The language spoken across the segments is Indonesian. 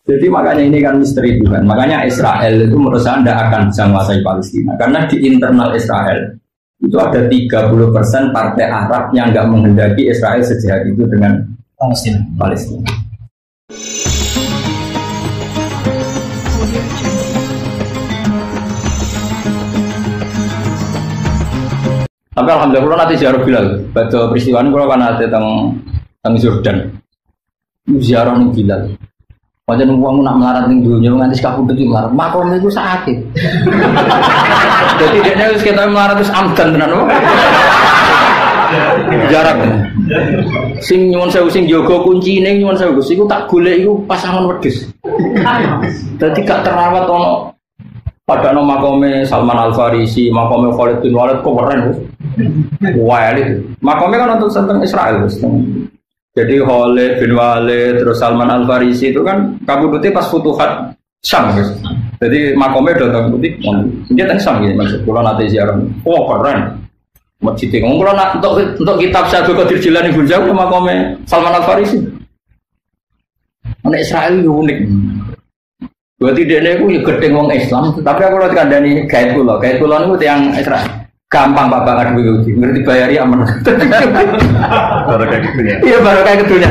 Jadi makanya ini kan misteri bukan. Makanya Israel itu menurut saya tidak akan bisa menguasai Palestina. Karena di internal Israel itu ada 30% partai Arab yang nggak menghendaki Israel sejahat itu dengan Palestina. Tapi alhamdulillah nanti ziarah Bilal. Baca peristiwa ini kalau kan ada tentang Jordan. Ziarah nih Bilal. Macam uang nak melarat ning dunia nganti sekapundhut iki melarat. Makom iku sakit. Jadi dia wis ketok melarat wis amdan tenan. Jarak. Sing nyuwun sewu sing jaga kuncine nyuwun sewu Gus iku tak golek iku pasangan wedhus. Dadi gak terawat ono padahal makome Salman Al Farisi, makome Khalid bin Walid kok keren Gus. Wah itu. Makome kan untuk tentang Israel Gus. Jadi Khalid bin Walid terus Salman Al Farisi itu kan kabudutnya pas Futuhat Syam Gus. Jadi makome datang putih. Dia teng Syam gitu maksud. Kalau nanti ziarah. Oh keren. Masjid itu. Kalau nak untuk kitab Syaikhul Qadir Jilani Gunjau ke makome Salman Al Farisi. Anak Israel itu unik. Berarti dia itu gedeng wong Islam. Tapi aku kalau dikandani gaib kula itu yang Israel. Gampang Pak Bakar begitu, ngerti bayari aman. Baru kayak gitunya. Iya baru kayak gitunya.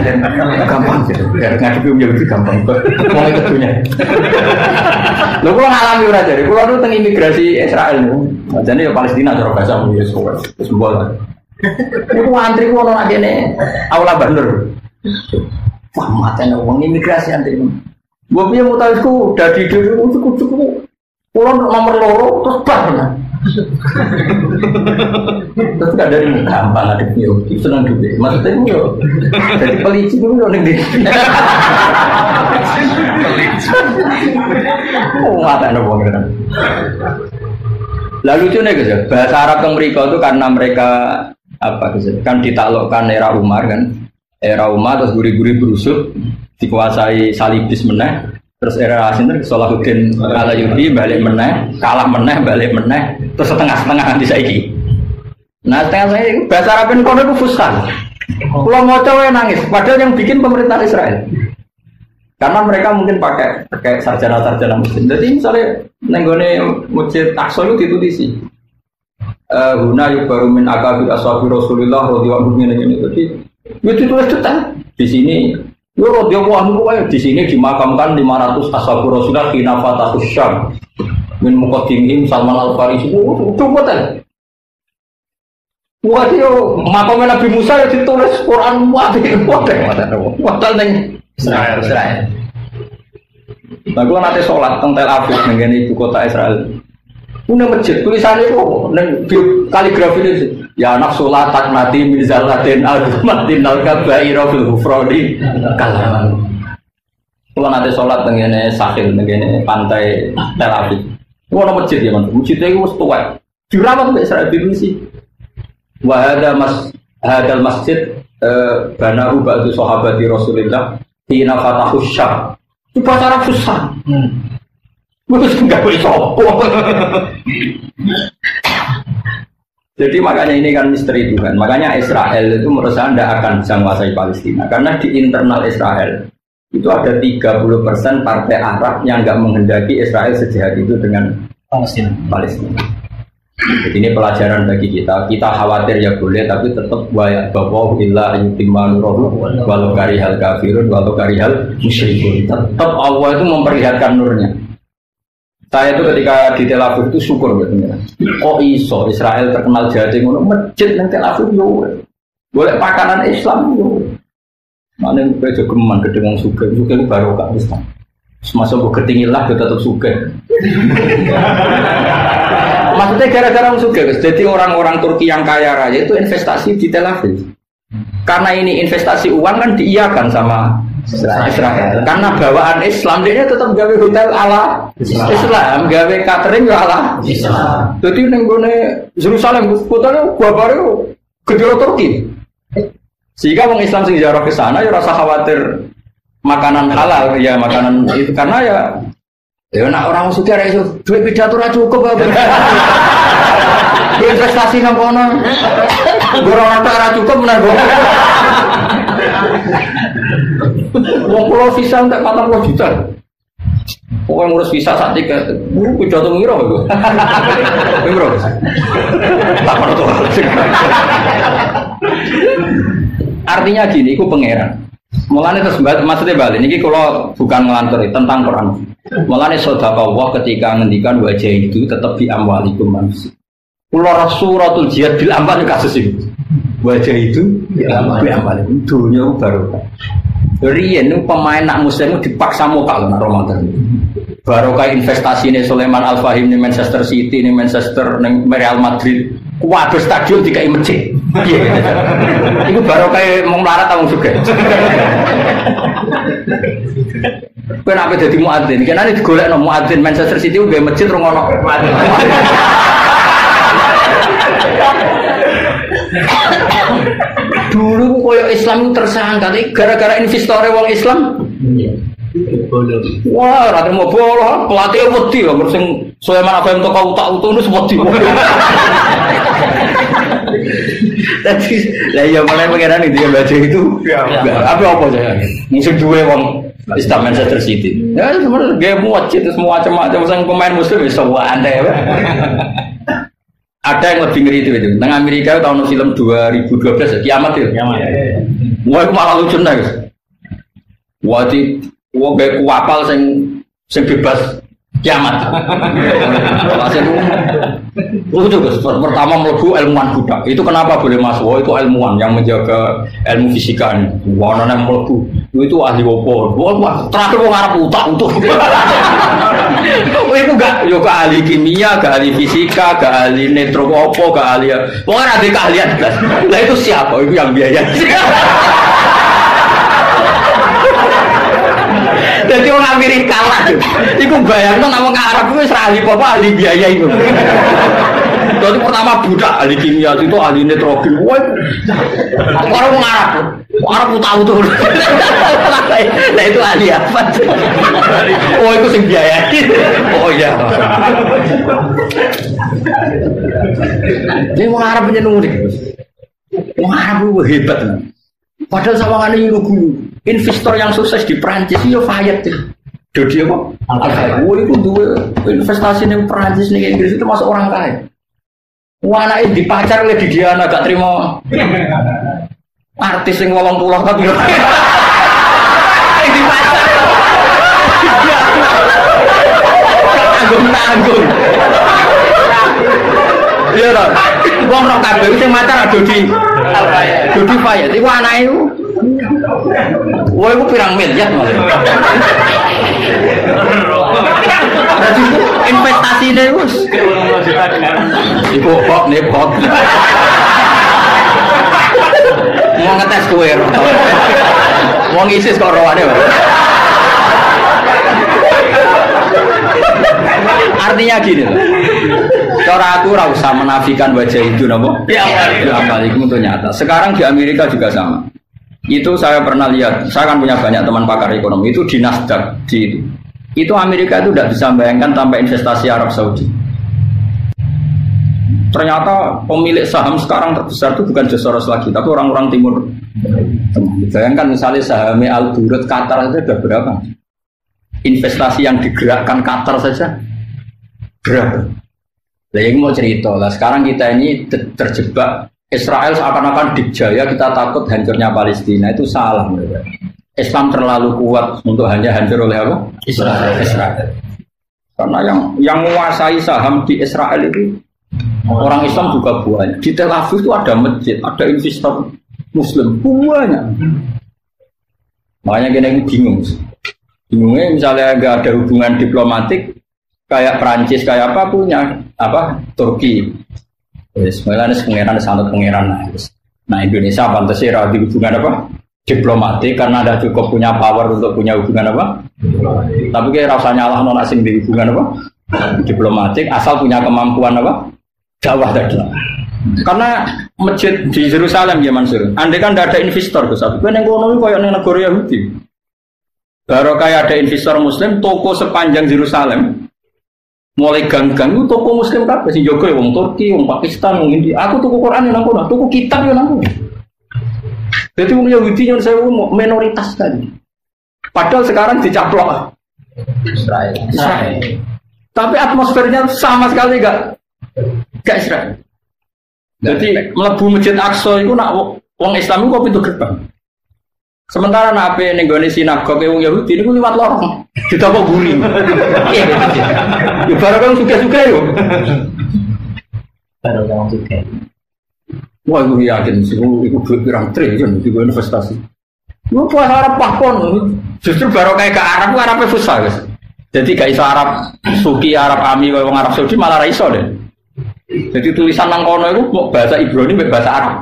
Gampang sih. Ngadepi lebih gampang. Mau gitunya. Lo kalau ngalami udah jadi, kalau lu tentang imigrasi Israel nih, jadi ya Palestina cara bahasa mungkin semua. Itu antri gua nolak gini, aula bandar. Wah matanya uang imigrasi antri. Gua punya mutalisku dari dulu cukup. Pulang nomor loro terus bar. Terus gak dari gampang ada video, senang juga. Maksudnya itu jadi pelicin itu yang di. Oh nggak ada bohong kan. Lalu itu nih guys, bahasa Arab yang mereka itu karena mereka apa guys, kan ditaklukkan era Umar kan, era Umar terus guri-guri berusuk dikuasai salibis meneh. Terus era Sinten Salahuddin Alayubi balik meneh, kalah meneh, balik meneh, terus setengah-setengah nanti saiki. Nah, setengah saya bahasa Arabin kono itu fushan. Kalau mau cowok nangis, padahal yang bikin pemerintah Israel. Karena mereka mungkin pakai sarjana-sarjana muslim. Jadi misalnya nenggone masjid Aqsa itu ditutisi. Huna yubaru min akabir ashabi Rasulillah radhiyallahu anhu ini. Jadi itu tulis detail. Di sini yo radhiyallahu anhu di sini dimakamkan 500 ashabur Rasulullah fi nafatatus Syam. Min muqaddimihim Salman Al Farisi. Coba teh. Wah yo makam Nabi Musa yang ditulis Quran wadah ning Israel. Nah, kalau nanti sholat teng Tel Aviv dengan ibu kota Israel, punya masjid tulisannya kok neng kaligrafi ini ya anak sholat tak mati mizalatin al-matin al-kabairo fil hufrodi kalam. Kalau nanti sholat dengan Sahil dengan pantai Tel Aviv, ada masjid ya mas, masjidnya itu tua, dirawat oleh Israel BBC. Wahada hadal masjid banahu ba'du sahabati Rasulillah hina fatahu Syam. Itu bahasa Arab susah. Terus enggak boleh sopo. Jadi makanya ini kan misteri Tuhan. Makanya Israel itu menurut saya tidak akan bisa menguasai Palestina. Karena di internal Israel itu ada 30% partai Arab yang enggak menghendaki Israel sejahat itu dengan Palestina. Jadi ini pelajaran bagi kita. Kita khawatir ya boleh, tapi tetap wayak bahwa illa yutimma nurahu walau karihal kafirun walau karihal musyrikun. Tetap Allah itu memperlihatkan nurnya. Saya itu ketika di Tel Aviv itu syukur betulnya. Oh iso Israel terkenal jahat ngono masjid nang Tel Aviv yo. Boleh pakanan Islam yo. Mana bejo geman gede wong sugih barokah Islam. Masuk ke ketinggilah kita tetap sugih. Maksudnya gara-gara suka, jadi orang-orang Turki yang kaya raya itu investasi di Tel Aviv. Karena ini investasi uang kan diiakan sama Israel. Karena bawaan Islam dia tetap gawe hotel ala Islam, gawe catering ala Islam. Jadi nenggone Yerusalem kotanya gua baru kedua Turki. Sehingga orang Islam sing ziarah ke sana ya rasa khawatir makanan halal ya makanan itu karena ya nak orang suka itu duit pidato ra cukup apa. Investasi nang kono. Ora ora cukup menawa. Wong pulau visa entek 40 juta. Pokoknya ngurus visa saat tiga, pidato ngiro itu. Ngiro. Tak pernah tuh. Artinya gini, itu pangeran. Mulane terus maksudnya balik, ini kalau bukan ngelantur tentang Quran. Mulane sedekah ketika ngendikan wajah itu tetap di amwalikum manusia. Kula Rasulatul jihad bil amwal kasus ini. Wajah itu di amwalikum dunia barokah. Riyen pemain nak muslim dipaksa muka nak Ramadan. Barokah investasi ini Sulaiman Al Fahim di Manchester City, di Manchester, di Real Madrid. Waduh stadion dikai masjid. Iku barokah mau melarat tanggung juga. Kenapa jadi muadzin? Karena ini digolekno muadzin Manchester City uga masjid rong ono. Dulu koyo Islam tersangka, gara-gara investornya wong Islam. Wah, rada mau bolos, pelatih wedi lho, sing Sulaiman apa yang toko utak-utuk itu wedi. Jadi, lah ya mulai pengenan dia baca itu. Apa saya? Musuh dua wong Islam Manchester City. Ya sebenarnya game wajib itu semua macam-macam sang pemain muslim bisa aneh. Ada yang lebih ngeri itu. Nang Amerika tahun film 2012 kiamat itu. Wah malah lucu nih. Wah kayak kuapal sing bebas kiamat. Lucu guys. Pertama mlebu ilmuwan budak. Itu kenapa boleh masuk? Oh, itu ilmuwan yang menjaga ilmu fisika ini. Wah nana mlebu. Itu ahli opo. Wah terakhir wong arep utak-utuk. Itu gak ahli kimia, gak ahli fisika, gak ahli netro opo, gak ahli. Pokoknya ada keahlian. Lah itu siapa? Itu yang biaya. Jadi orang Amerika lah. Iku bayangno nama Arab itu ahli apa ahli biaya itu. Jadi pertama budak ahli kimia itu ahli nitrogen. Wah, orang Arab tahu tuh. Nah itu ahli apa? Oh itu sing biaya. Oh iya. Ini orang Arab punya nunggu. Orang Arab itu hebat. Padahal sawangan ini lugu. Investor yang sukses di Prancis itu Fayet. Dodi apa? Al-Fayed. Wah itu dua investasi di Prancis nih Inggris itu masuk orang kaya. Wah anaknya dipacar oleh Didiana gak terima artis yang ngolong tulang tapi dipacar tanggung iya dong wong rok kabeh sing macar Dodi Fayed iku anake iku wah iku pirang miliar malah jadi investasi deh us iku kok nepot mau ngetes kue mau ngisis kok rawane artinya gini loh cara aku usah menafikan wajah itu nopo ya Assalamualaikum itu nyata sekarang di Amerika juga sama itu saya pernah lihat saya kan punya banyak teman pakar ekonomi itu di Nasdaq itu Amerika itu tidak bisa bayangkan tanpa investasi Arab Saudi. Ternyata pemilik saham sekarang terbesar itu bukan Soros lagi, tapi orang-orang Timur. Bayangkan misalnya sahamnya Al Burud Qatar itu ada berapa? Investasi yang digerakkan Qatar saja berapa? Nah, yang mau cerita lah. Sekarang kita ini terjebak Israel seakan-akan dikjaya, kita takut hancurnya Palestina itu salah. Islam terlalu kuat untuk hanya hancur oleh apa? Israel. Karena yang menguasai saham di Israel itu orang Islam juga banyak. Di Tel Aviv itu ada masjid, ada investor Muslim banyak. Makanya kita ini bingung. Bingungnya misalnya nggak ada hubungan diplomatik kayak Prancis kayak apa punya apa Turki. Sebenarnya pengeran sangat pengeran. Nah Indonesia pantasnya ada hubungan apa? Diplomatik karena ada cukup punya power untuk punya hubungan apa? Tapi kayak rasanya Allah non asing di hubungan apa? Diplomatik asal punya kemampuan apa? Dakwah tadi. Karena masjid di Yerusalem ya Mansur. Andai kan tidak ada investor Gus Abi. Kan ekonomi kayak negara Yahudi. Baru kayak ada investor Muslim, toko sepanjang Yerusalem. Mulai gang-gang itu toko Muslim kan? Si Joko wong Turki, wong Pakistan, wong India. Aku toko Quran yang nangkono, toko kitab yang nangkono. Jadi orang Yahudi yang saya minoritas tadi. Padahal sekarang dicaplok. Israel. Tapi atmosfernya sama sekali gak Israel. Jadi mlebu Masjid Aqsa itu nak wong Islam itu kok pintu gerbang. Sementara nak ape ning gone sinagoge wong Yahudi niku liwat lorong. Ditapa guri. Ya barang suka-suka yo. Barang suka. Wah, gue yakin sih, itu duit pirang triliun juga investasi. Gue puasa Arab pahpon, justru baru kayak ke Arab, gue Arabnya susah guys. Jadi gak iso Arab Suki, Arab Ami, orang Arab Saudi malah iso deh. Jadi tulisan nang kono itu bahasa Ibrani, bahasa Arab.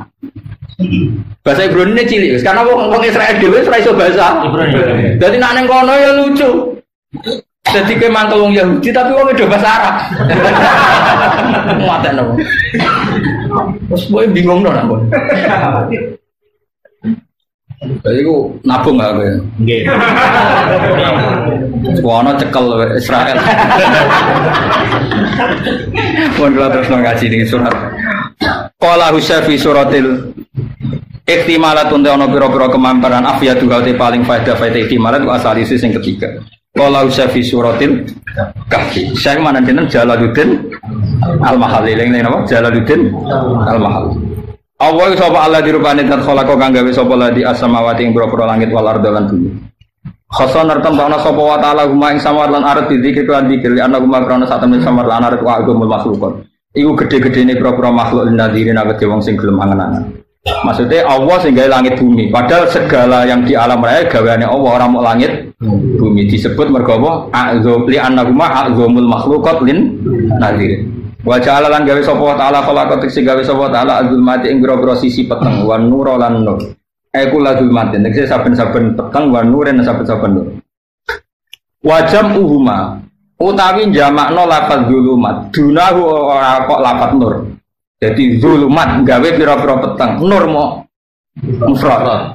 Bahasa Ibrani ini cilik guys, karena orang Israel dewe iso bahasa Ibrani. Jadi nak nang kono ya lucu. Jadi kayak mantel wong Yahudi tapi wong udah bahasa Arab. Muatan dong. Terus gue bingung dong aku. Jadi gue nabung nggak gue? Nggak. Wono cekel Israel. Mohon kalau terus ngaji di surat. Qala Husayfi suratil ihtimalat untuk ono piro-piro kemamparan afiyatu hati paling faedah ihtimalat ku asal isi yang ketiga. Qala Husayfi suratil kahfi. Syekh mana jeneng Jalaluddin Al-Mahalli leng napa? Jalaluddin Al-Mahalli. Allah sapa Allah dirupane dan khalaqa kang gawe sapa la di as-samawati ing boro-boro langit wal ardo lan bumi. Khoson nertem ana sapa wa ta'ala huma ing samawat lan ardh dizikir lan dikir li ana huma krana sak temen samawat lan ardh wa agumul makhlukun. Iku gede-gedene boro-boro makhluk nadirin awake wong sing gelem angen-angen. Maksudnya Allah sing gawe langit bumi. Padahal segala yang di alam raya gaweane Allah ora mung langit bumi disebut mergo apa? A'zum li anna huma a'zumul makhluqat lin nadirin. Wa ja'ala lan gawe sapa ta'ala khalaqat sing gawe sapa ta'ala azulmati ing boro-boro sisi peteng wan nur lan nur. Iku la zulmatin nek saben-saben peteng wan nur lan saben-saben nur. Wa jam'uhuma utawi jamakno lafaz zulumat dunahu ora kok lafaz nur. Jadi zulumat gawe pira-pira peteng nur mo mufrad.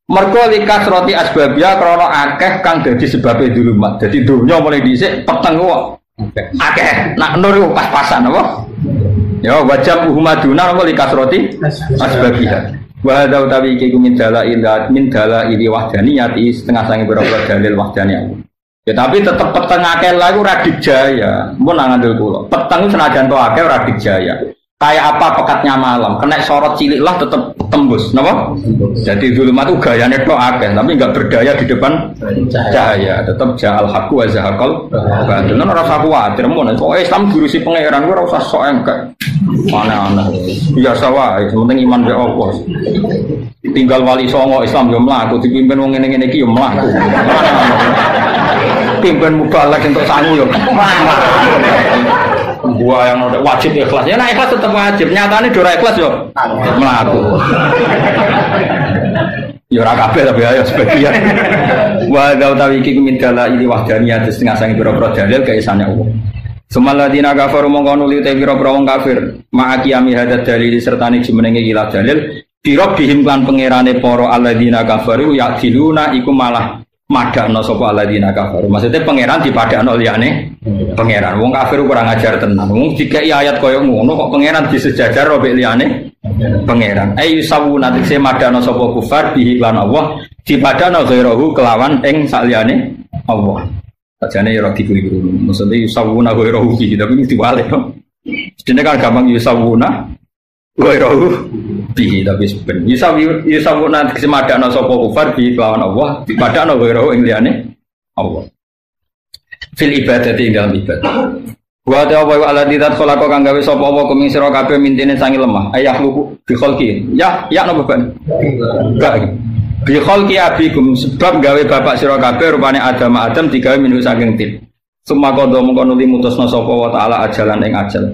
Mergo likas roti asbabia krana akeh kang dadi sebabe zulumat. Jadi dunya mulai dhisik peteng kok akeh, nak nur itu pas-pasan apa? Ya wajab uhumaduna apa likasroti asbabiyah. Wa hadza utawi iki min dalail wahdaniyati setengah sange berapa dalil wahdaniyah. Ya tapi tetep peteng akeh lha iku ra dijaya. Mun nang ngandel kula. Peteng senajan to akeh ora dijaya. Kayak apa pekatnya malam, kena sorot cilik lah tetep tembus, napa? Jadi zulumat itu gayane tok akeh, tapi enggak berdaya di depan cahaya. Tetep ja'al haqqu wa zahaqal batil. Ora usah kuwatir mun, kok Islam diurusi pangeran ora usah sok engkek. Aneh-aneh. Biasa wae, penting iman be Allah. Tinggal wali songo Islam yo mlaku, dipimpin wong ngene-ngene iki yo mlaku. Pimpin mubalak entuk sangu yo. Gua yang wajib ikhlas, ya nah ikhlas tetap wajib. Nyatanya dora ikhlas yo melaku. Ya ora kabeh tapi ayo sebagian. Wa dautawi iki mindala ini wahdaniyah setengah sange pira-pira dalil kaisane Allah. Sumaladina kafaru mongko nuli te pira-pira wong kafir. Ma'akiyami hadad dalil sertane jumenenge ilah dalil. Biro bihim lan pangerane para alladzina kafaru ya'diluna iku malah madakno sapa alladzina kafaru. Maksudnya pangeran dipadakno liyane pangeran. Wong kafir kurang ajar tenan. Wong dikai ayat kaya ngono kok pangeran disejajar robek liyane pangeran. Ayu sawu nanti se madakno sapa kufar bihi lan Allah dipadakno ghairahu kelawan ing saliyane Allah. Sajane ya ora dikeliru. Maksudnya yusawuna ghairahu bihi tapi diwalik to. Sedene kan gampang yusawuna ghairahu bihi tapi ben yusawuna nanti se madakno sapa kufar bihi kelawan Allah dipadakno ghairahu ing liyane Allah. Fil ibadati dalam ibadah. Wa ta wa ala didat khalaqa kang gawe sapa apa kuming sira kabeh mintine sangi lemah. Ayah luku bi khalqi. Ya napa ben? Enggak. Bi khalqi abikum sebab gawe bapak sira kabeh rupane Adam digawe minhu saking tin. Summa qadha mongko nuli mutusna sapa wa taala ajalan ing ajal.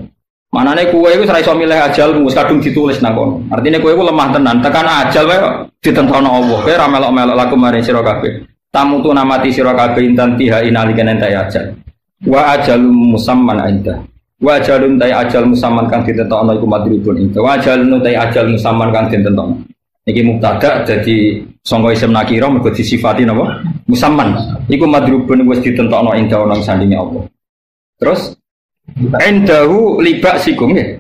Manane kowe iku ora iso milih ajal wis kadung ditulis nang kono. Artine kowe iku lemah tenan, tekan ajal wae ditentono Allah. Kowe ora melok-melok laku mari sira kabeh. Tamu tu namati sira kabeh intan tiha inalikan entai ajal. Wa ajalum musamman inda. Wa ajalun tai ajal musamman kang ditentokno iku madribun inda. Wa ajalun tai ajal musamman kang ditentokno. Iki mubtada dadi sangka isim nakira mergo disifati napa? Musamman. Iku madribun wis ditentokno inda ana sandinge Allah. Terus indahu libak sikum nggih.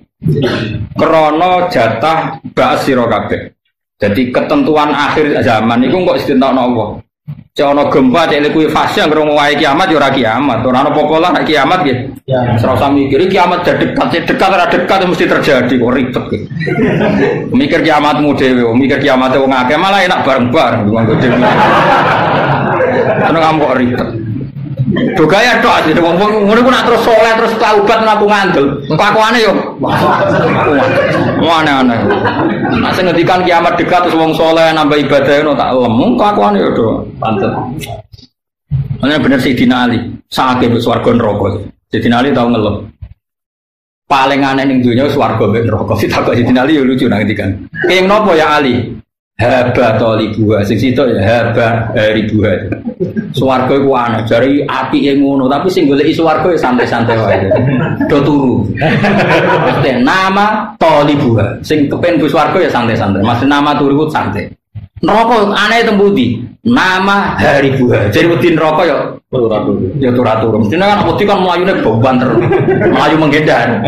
Krana jatah ba'as sira kabeh. Jadi ketentuan akhir zaman itu kok ditentokno Allah. Cek ana gempa, cek likuifaksi yang ngrungu wae kiamat ya ora kiamat. Ora ana apa-apa lah nek kiamat nggih. Ya, ora usah mikir kiamat dekat ora dekat mesti terjadi kok ribet iki. Mikir kiamatmu dhewe, mikir kiamate wong akeh malah enak bareng-bareng wong dhewe. Ana kamu kok ribet. Do gaya tok asline wong ngono ku nak terus saleh terus taubat aku ngandel. Kelakuane yo aneh-aneh. Nek sing ngendikan kiamat dekat terus wong saleh nambah ibadah ngono tak lem. Kelakuane yo do pantes. Ana bener Sayyidina Ali, sakake mbek swarga neraka. Sayyidina Ali tau ngeluh. Paling aneh ning donya swarga mbek neraka. Ditakok Sayyidina Ali yo lucu nang ngendikan. Kenging napa ya Ali? Haba tolibuha, sing sitok ya haba ribuha. Swarga iku aneh, jare apike ngono, tapi sing goleki swarga ya santai-santai wae. Do turu. Mesti nama tolibuha, sing kepen bu swarga ya santai-santai. Maksud nama turu ku santai. Neraka aneh tembuti. Nama haribuha. Jadi wedi neraka ya turu-turu. Ya turu-turu. Mesti kan wedi kan mlayune banter. Mlayu menghindar.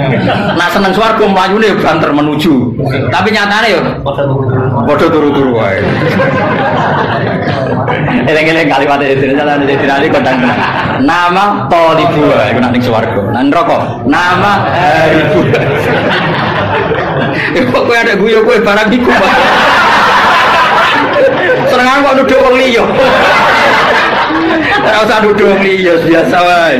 Nah seneng swarga mlayune banter menuju. Tapi nyatane ya padha turu-turu wae. Eleng-eleng kalimat itu jalan di finali kodang. Nama tolibuha iku nek ning swarga. Nah neraka nama haribuha. Kok kowe ada guyu kowe barang iku. Serangan kok nuduh wong liya. Ora usah nuduh wong liya, biasa wae.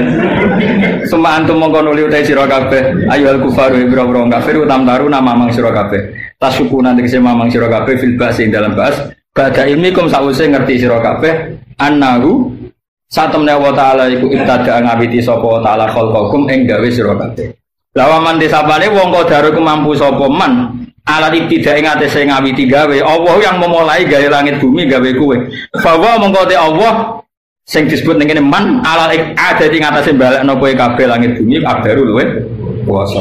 Sumantum mongko nuli utai sira kabeh. Ayyuhal kufaru ibra-ibra kafir utamtaru nama mang sira kabeh. Tasukuna tegese mamang sira kabeh fil ba'si dalam ba'as. Bada ilmikum sause ngerti sira kabeh annahu satemne wa ta'ala iku ibtada ngawiti sapa wa ta'ala khalqakum ing gawe sira kabeh. Lawaman desapane wong kodaro mampu sapa man alat ibtidai ngatese ngawiti gawe Allah yang memulai gawe langit bumi gawe kowe bahwa mengkote Allah sing disebut ning kene man alat ada ing ngatese balekno kowe kabeh langit bumi abdaru luwe kuwasa